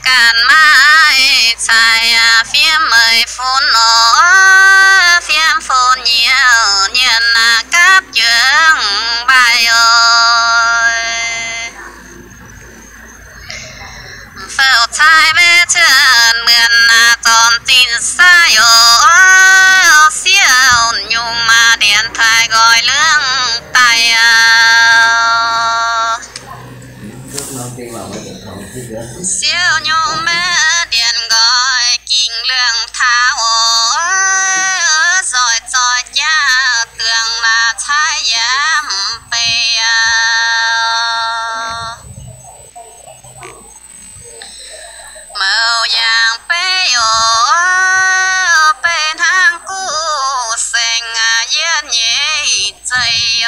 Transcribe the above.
càn mai xài phim mời phun nó phim phun nhiều nhiên cáp chương bài ơi phèo trai bé chân mượn tòn tin sai ở siêu nhung mà điện thoại gọi lương tay siêu nhung mẹ điện gọi kinh lương tháo rồi rồi cha tường là thái giám bề màu vàng bê bên hàng cũ xanh yên nhẹ dây